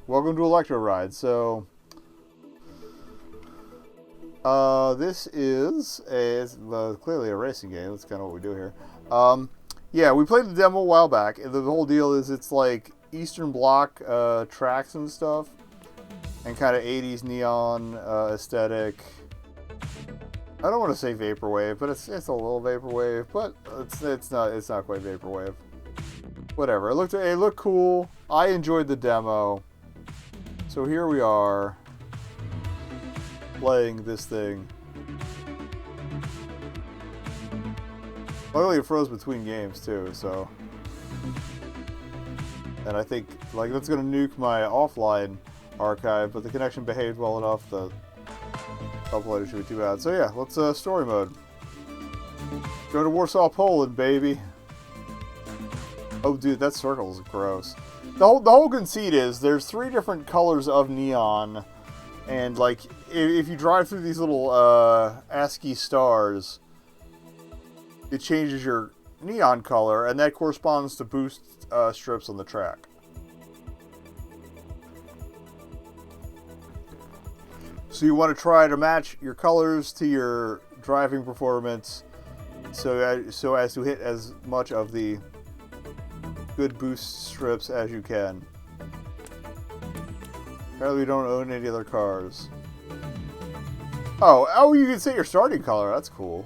welcome to Electro Ride. So, this is clearly a racing game. That's kind of what we do here. Yeah, we played the demo a while back. The whole deal is it's like Eastern Bloc tracks and stuff, and kind of 80s neon aesthetic. I don't want to say vaporwave, but it's a little vaporwave, but it's not quite vaporwave. Whatever. It looked cool. I enjoyed the demo. So here we are playing this thing. Luckily it froze between games too, so. And I think like that's gonna nuke my offline archive, but the connection behaved well enough that upload should be too bad. So yeah, let's story mode. Go to Warsaw, Poland, baby. Oh, dude, that circle is gross. The whole conceit is there's 3 different colors of neon, and like if you drive through these little ASCII stars, it changes your neon color, and that corresponds to boost strips on the track. So you want to try to match your colors to your driving performance, so as to hit as much of the good boost strips as you can. Apparently we don't own any other cars. Oh, you can set your starting color. That's cool.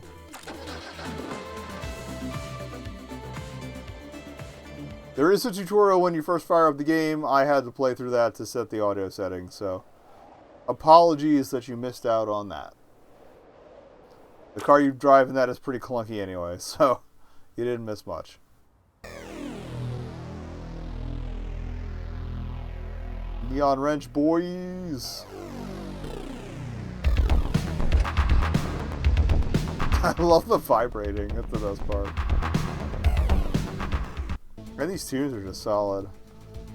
There is a tutorial when you first fire up the game. I had to play through that to set the audio settings, so apologies that you missed out on that. The car you drive in that is pretty clunky anyway, so you didn't miss much. Neon wrench, boys! I love the vibrating. That's the best part. And these tunes are just solid.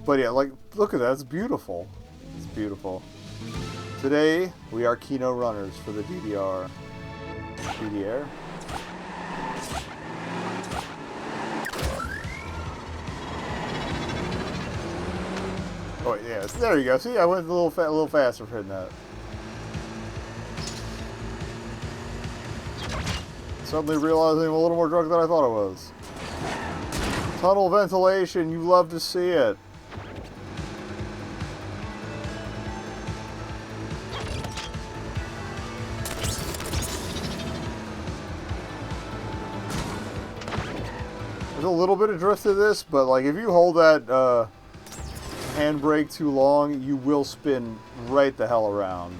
But yeah, like, look at that. It's beautiful. It's beautiful. Today, we are Kino runners for the DDR. DDR? Oh, yeah. There you go. See, I went a little faster for hitting that. Suddenly realizing I'm a little more drunk than I thought I was. Tunnel ventilation, you love to see it. There's a little bit of drift to this, but like if you hold that handbrake too long, you will spin right the hell around.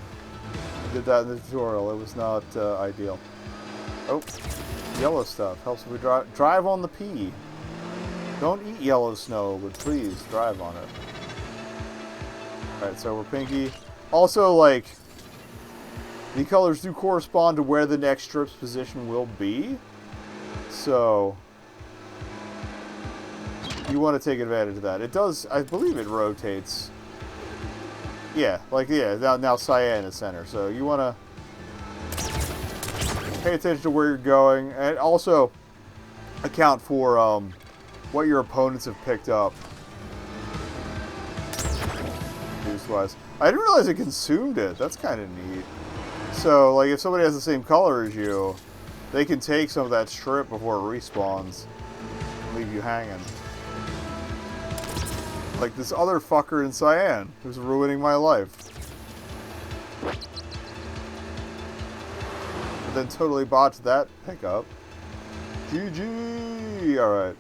I did that in the tutorial. It was not ideal. Oh, yellow stuff helps if we drive on the P. Don't eat yellow snow, but please drive on it. Alright, so we're pinky. Also, like, the colors do correspond to where the next strip's position will be. So, you want to take advantage of that. It does, I believe it rotates. Yeah, like, yeah, now cyan is center. So, you want to pay attention to where you're going. And also, account for, what your opponents have picked up. Boost-wise. I didn't realize it consumed it. That's kind of neat. So, like, if somebody has the same color as you, they can take some of that strip before it respawns and leave you hanging. Like this other fucker in cyan, who's ruining my life. But then totally botched that pickup. GG! Alright.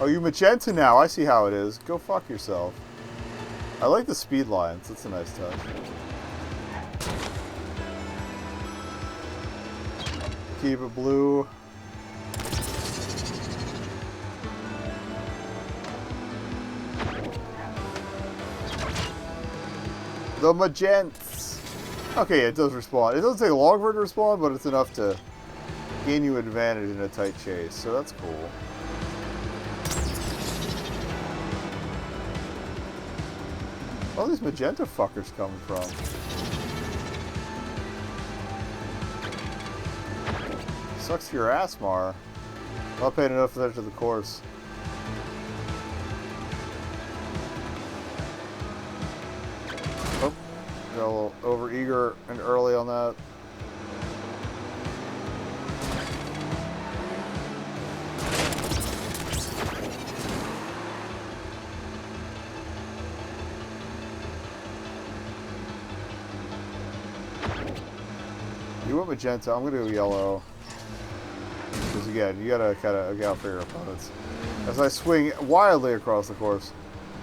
Oh, you magenta now. I see how it is. Go fuck yourself. I like the speed lines. That's a nice touch. Keep it blue. The magents. Okay, it does respawn. It doesn't take long for it to respawn, but it's enough to gain you advantage in a tight chase. So that's cool. Where are these magenta fuckers coming from? Sucks for your ass, Mar. Not paying enough attention to the course. Got a little over eager and early on that. You went magenta. I'm gonna go yellow. Because again, you gotta kind of account for your opponents. As I swing wildly across the course.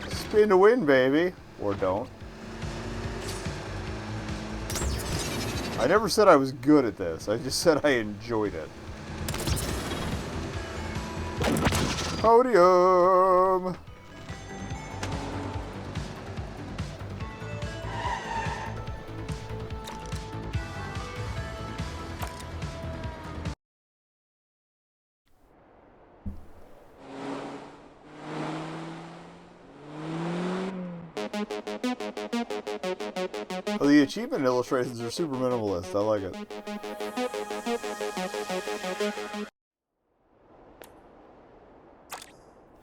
Spin to win, baby. Or don't. I never said I was good at this. I just said I enjoyed it. Podium! Well, the achievement illustrations are super minimalist. I like it.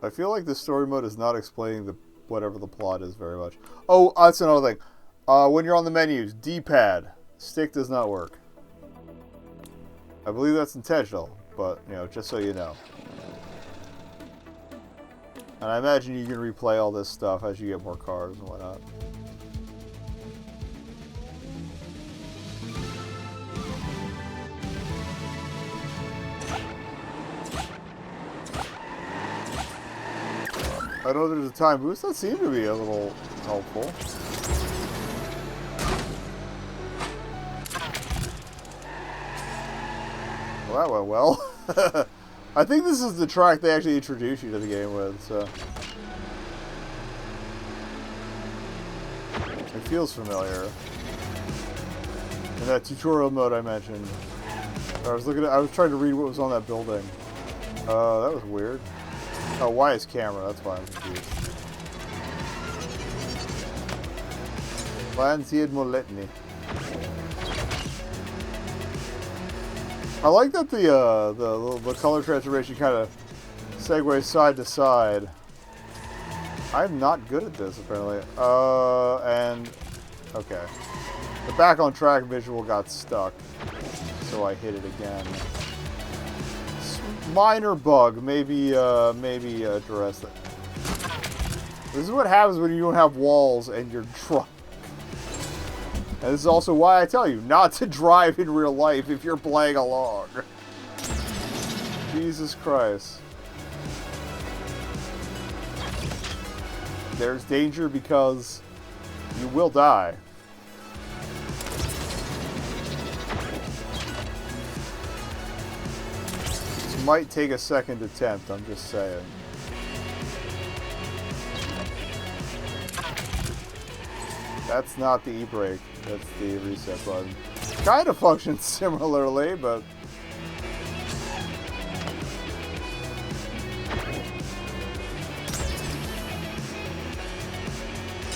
I feel like the story mode is not explaining the whatever the plot is very much. Oh, that's another thing. When you're on the menus, D-pad. Stick does not work. I believe that's intentional, but, you know, just so you know. And I imagine you can replay all this stuff as you get more cars and whatnot. I know there's a time boost. That seemed to be a little helpful. Well, that went well. I think this is the track they actually introduce you to the game with, so... It feels familiar. In that tutorial mode I mentioned. I was trying to read what was on that building. That was weird. Oh, why is camera? That's why I'm confused. Fancied Moletny. I like that the color transformation kind of segues side to side. I'm not good at this apparently. And okay, the back on track visual got stuck, so I hit it again. Minor bug, maybe address it. This is what happens when you don't have walls and you're drunk. And this is also why I tell you not to drive in real life if you're playing along. Jesus Christ. There's danger because you will die. Might take a second attempt, I'm just saying. That's not the E-brake, that's the reset button. Kind of functions similarly, but...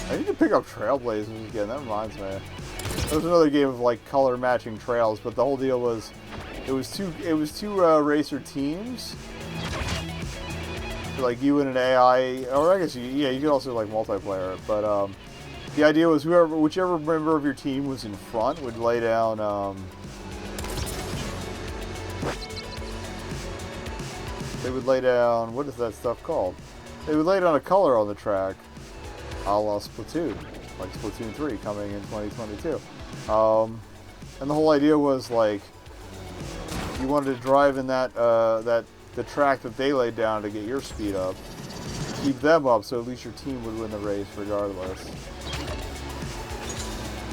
I need to pick up Trailblazers again, that reminds me. There was another game of like color matching trails, but the whole deal was it was two racer teams. Like you and an AI, or I guess you could also like multiplayer it, but the idea was whichever member of your team was in front would lay down they would lay down, what is that stuff called? They would lay down a color on the track, a la Splatoon, like Splatoon 3 coming in 2022. And the whole idea was like you wanted to drive in the track that they laid down to get your speed up, keep them up, so at least your team would win the race regardless.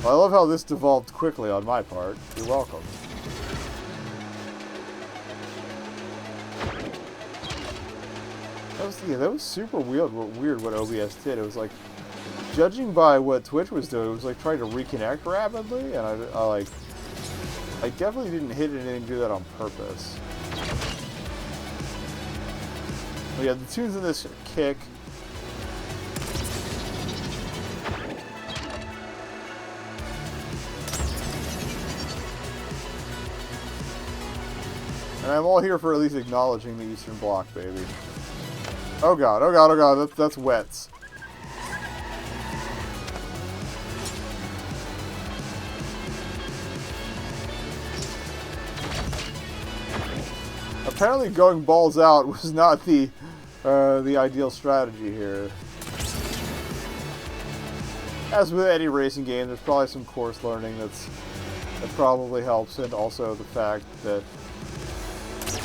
Well, I love how this devolved quickly on my part. You're welcome. That was super weird what OBS did. It was like, judging by what Twitch was doing, it was like trying to reconnect rapidly, and I definitely didn't hit it and do that on purpose. But yeah, the tunes in this kick. And I'm all here for at least acknowledging the Eastern Bloc, baby. Oh god, oh god, oh god, that's wets. Apparently going balls out was not the ideal strategy here. As with any racing game, there's probably some course learning that probably helps, and also the fact that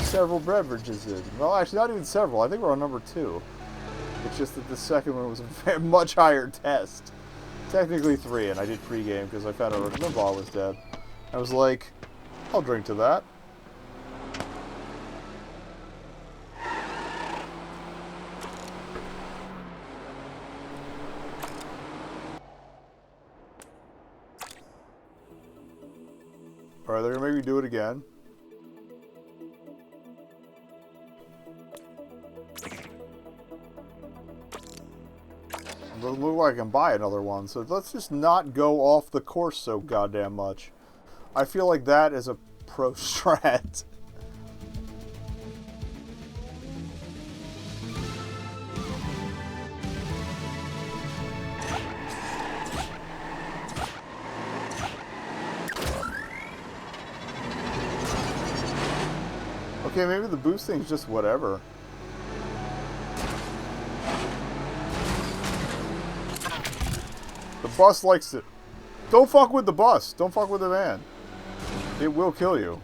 several beverages in. Well, actually, not even several. I think we're on number 2. It's just that the second one was a much higher test. Technically 3, and I did pregame because I found out Rush Limbaugh was dead. I was like, I'll drink to that. Alright, they're gonna make me do it again. It doesn't look like I can buy another one, so let's just not go off the course so goddamn much. I feel like that is a pro strat. Okay, maybe the boost thing's just whatever. The bus likes it. Don't fuck with the bus. Don't fuck with the van. It will kill you.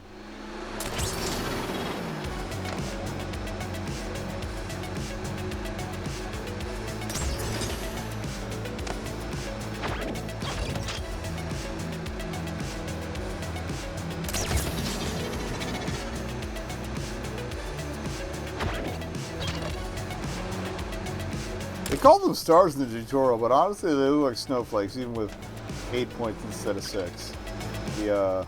They call them stars in the tutorial, but honestly they look like snowflakes, even with 8 points instead of 6. The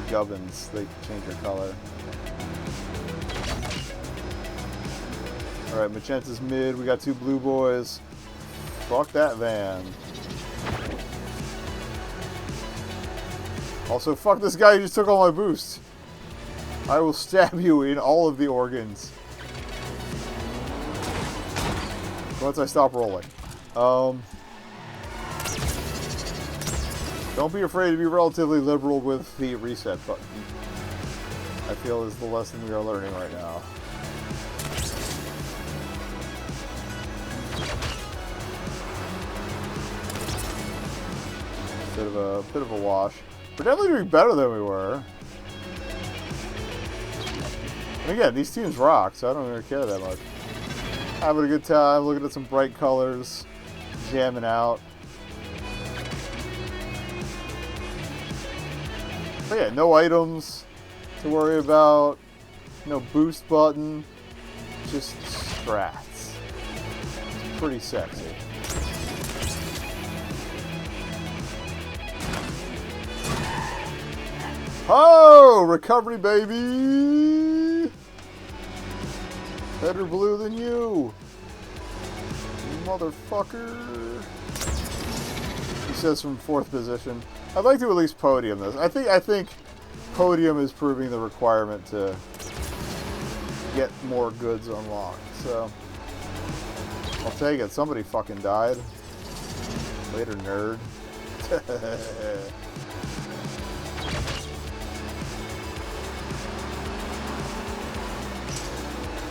gubbins, they change their color. Alright, Magenta's mid, we got 2 blue boys. Fuck that van. Also, fuck this guy who just took all my boosts. I will stab you in all of the organs. Once I stop rolling. Don't be afraid to be relatively liberal with the reset button. I feel is the lesson we are learning right now. Bit of a wash. We're definitely doing better than we were. And again, these teams rock, so I don't really care that much. Having a good time, looking at some bright colors, jamming out. But yeah, no items to worry about, no boost button, just strats. It's pretty sexy. Oh, recovery, baby! Better blue than you, motherfucker. He says from 4th position. I'd like to at least podium this. I think podium is proving the requirement to get more goods unlocked. So I'll take it. Somebody fucking died. Later, nerd.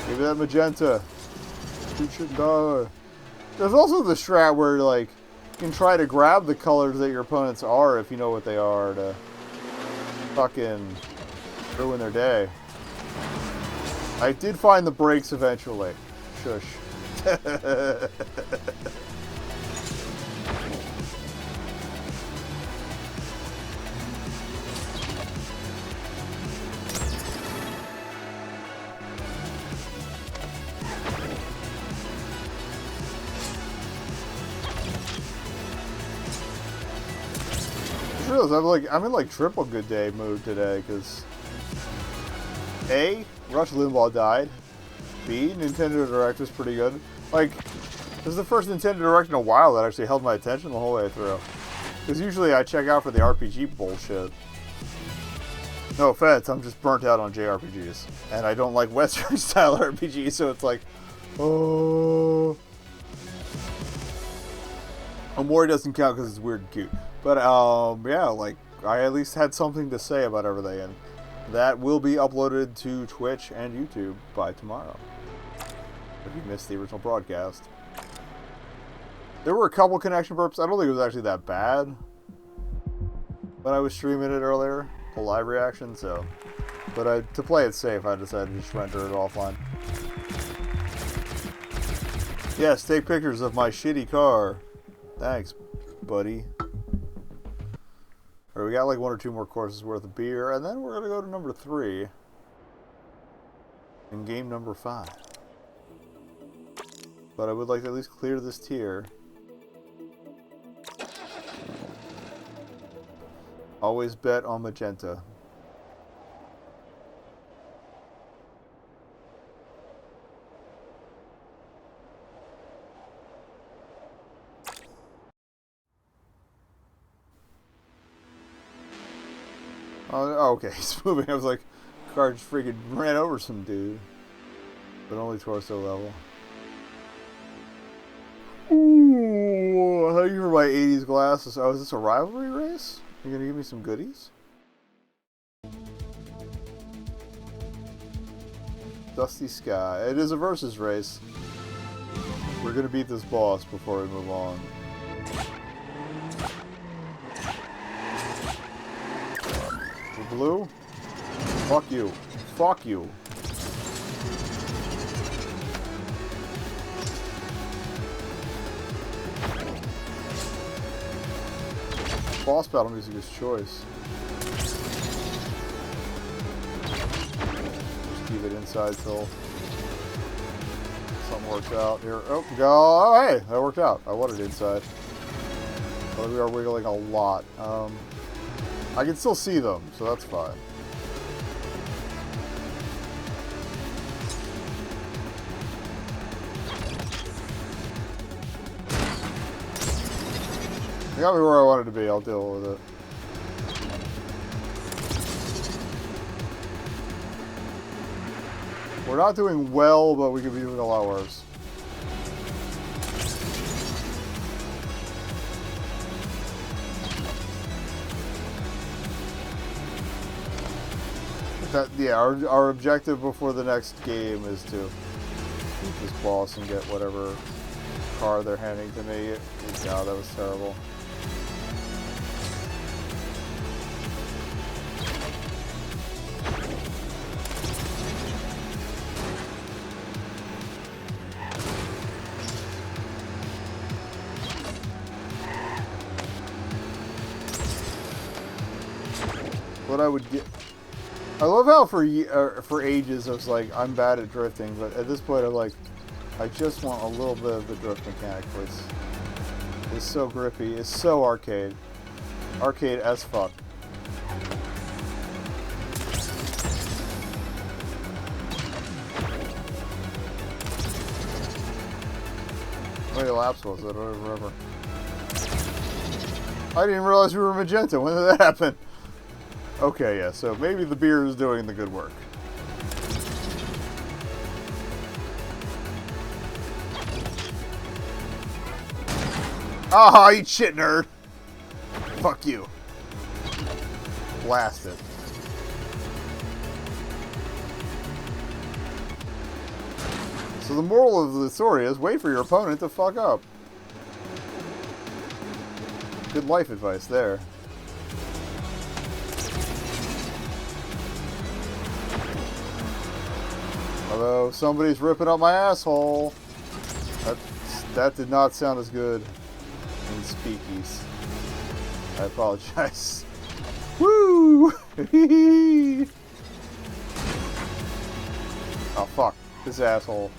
Give me that magenta. You should die. There's also the strat where, like, you can try to grab the colors that your opponents are if you know what they are to fucking ruin their day. I did find the brakes eventually. Shush. I'm in like triple good day mood today because A, Rush Limbaugh died. B, Nintendo Direct was pretty good. Like, this is the first Nintendo Direct in a while that actually held my attention the whole way through. Because usually I check out for the RPG bullshit. No offense, I'm just burnt out on JRPGs. And I don't like Western style RPGs, so it's like, oh. Omori doesn't count because it's weird and cute. But, yeah, like, I at least had something to say about everything. And that will be uploaded to Twitch and YouTube by tomorrow. If you missed the original broadcast. There were a couple connection burps. I don't think it was actually that bad when I was streaming it earlier, the live reaction, so. But to play it safe, I decided to just render it offline. Yes, take pictures of my shitty car. Thanks, buddy. Alright, we got like 1 or 2 more courses worth of beer, and then we're gonna go to number 3. In game number 5. But I would like to at least clear this tier. Always bet on magenta. Oh, okay, he's moving. I was like, car just freaking ran over some dude. But only torso level. Ooh, thank you for my 80s glasses. Oh, is this a rivalry race? You gonna give me some goodies? Dusty Sky. It is a versus race. We're gonna beat this boss before we move on. Blue? Fuck you. Fuck you. Boss battle music is choice. Just keep it inside till something works out here. Oh, go. Oh, hey, that worked out. I wanted it inside. But we are wiggling a lot. I can still see them, so that's fine. I got me where I wanted to be. I'll deal with it. We're not doing well, but we could be doing a lot worse. Yeah, our objective before the next game is to beat this boss and get whatever car they're handing to me. God, that was terrible. What I would get... I love how for ages I was like, I'm bad at drifting, but at this point I'm like, I just want a little bit of the drift mechanic, please. It's so grippy, it's so arcade. Arcade as fuck. How many laps was it? I don't remember. I didn't realize we were magenta. When did that happen? Okay, yeah, so maybe the beer is doing the good work. Ah, eat shit, nerd! Fuck you. Blast it. So the moral of the story is, wait for your opponent to fuck up. Good life advice there. Although somebody's ripping up my asshole. That did not sound as good in speakies. I apologize. Woo! Oh fuck. This asshole.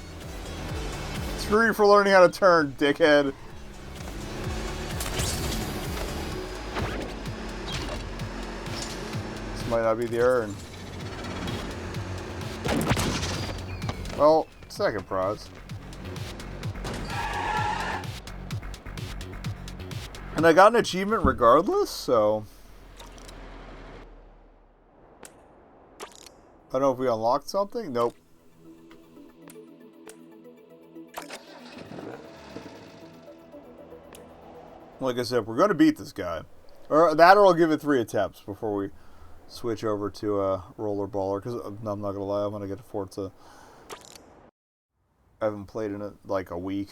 Screw you for learning how to turn, dickhead. This might not be the urn. Well, second prize. And I got an achievement regardless, so... I don't know if we unlocked something. Nope. Like I said, we're going to beat this guy. Or I'll give it 3 attempts before we switch over to a rollerballer, because I'm not gonna lie, I'm gonna get to Forza. I haven't played in it like a week.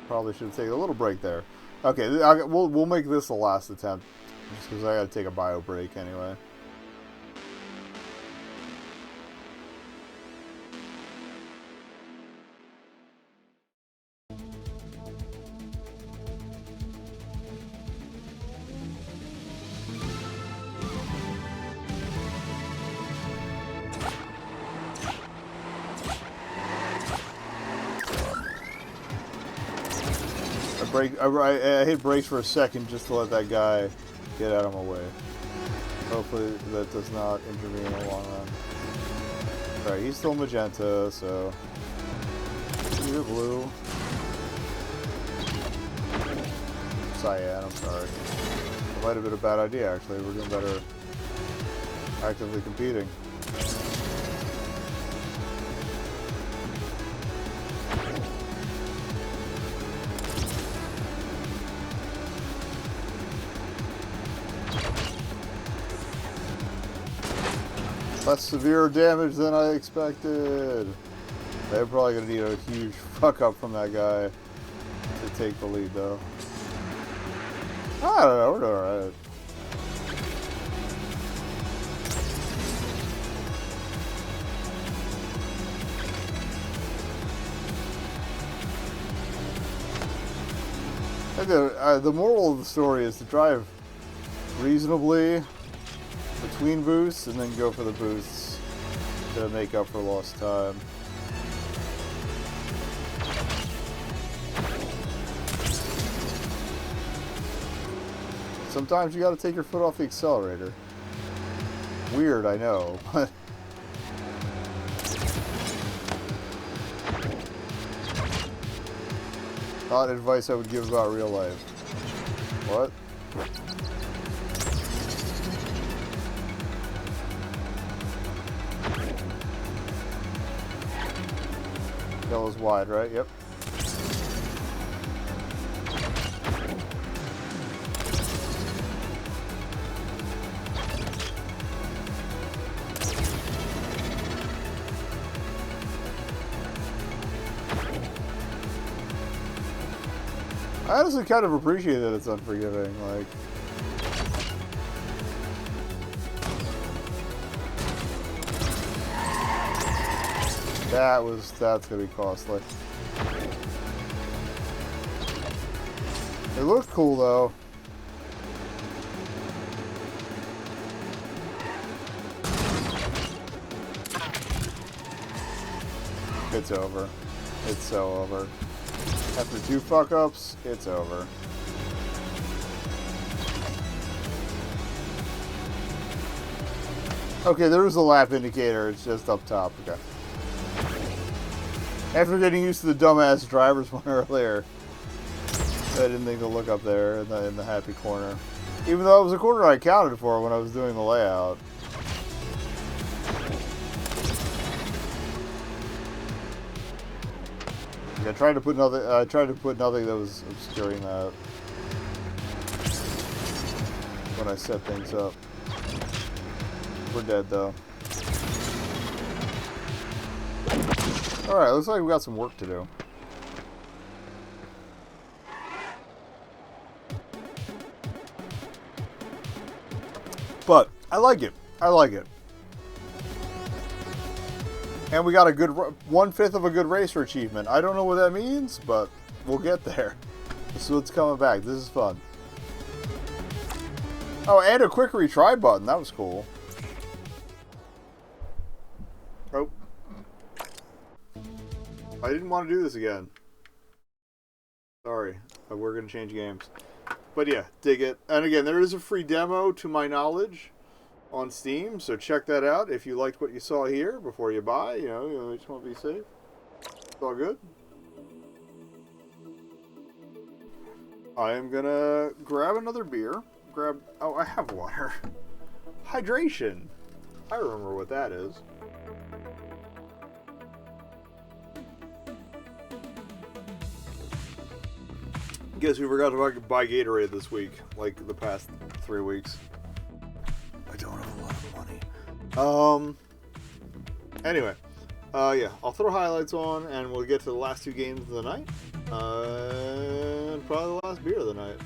Probably should have taken a little break there. Okay, we'll make this the last attempt, just because I gotta take a bio break anyway. I hit brakes for a second just to let that guy get out of my way. Hopefully that does not injure me in the long run. Alright, he's still magenta, so... You're blue. Cyan, I'm sorry. It might have been a bad idea, actually. We're doing better actively competing. Less severe damage than I expected. They're probably going to need a huge fuck up from that guy to take the lead, though. I don't know, we're doing alright. The moral of the story is to drive reasonably between boosts and then go for the boosts to make up for lost time. Sometimes you gotta take your foot off the accelerator. Weird, I know, but... Not advice I would give about real life. What? Yellow's wide, right? Yep. I honestly kind of appreciate that it's unforgiving, like... That's gonna be costly. It looked cool though. It's over. It's so over. After 2 fuck-ups, it's over. Okay, there was a lap indicator. It's just up top. Okay. After getting used to the dumbass driver's one earlier, I didn't think to look up there in the happy corner. Even though it was a corner I counted for when I was doing the layout. I tried to put nothing that was obscuring that when I set things up. We're dead though. Alright, looks like we got some work to do. But I like it. I like it. And we got a good 1/5 of a good racer achievement. I don't know what that means, but we'll get there. So it's coming back. This is fun. Oh, and a quick retry button. That was cool. Oh. I didn't want to do this again. Sorry. We're going to change games. But yeah, dig it. And again, there is a free demo, to my knowledge, on Steam, so check that out if you liked what you saw here before you buy. You know, you just want to be safe. It's all good. I am gonna grab another beer. Oh, I have water. Hydration. I remember what that is. Guess we forgot to buy Gatorade this week, like the past 3 weeks. I don't have a lot of money. Anyway, yeah, I'll throw highlights on, and we'll get to the last 2 games of the night, and probably the last beer of the night.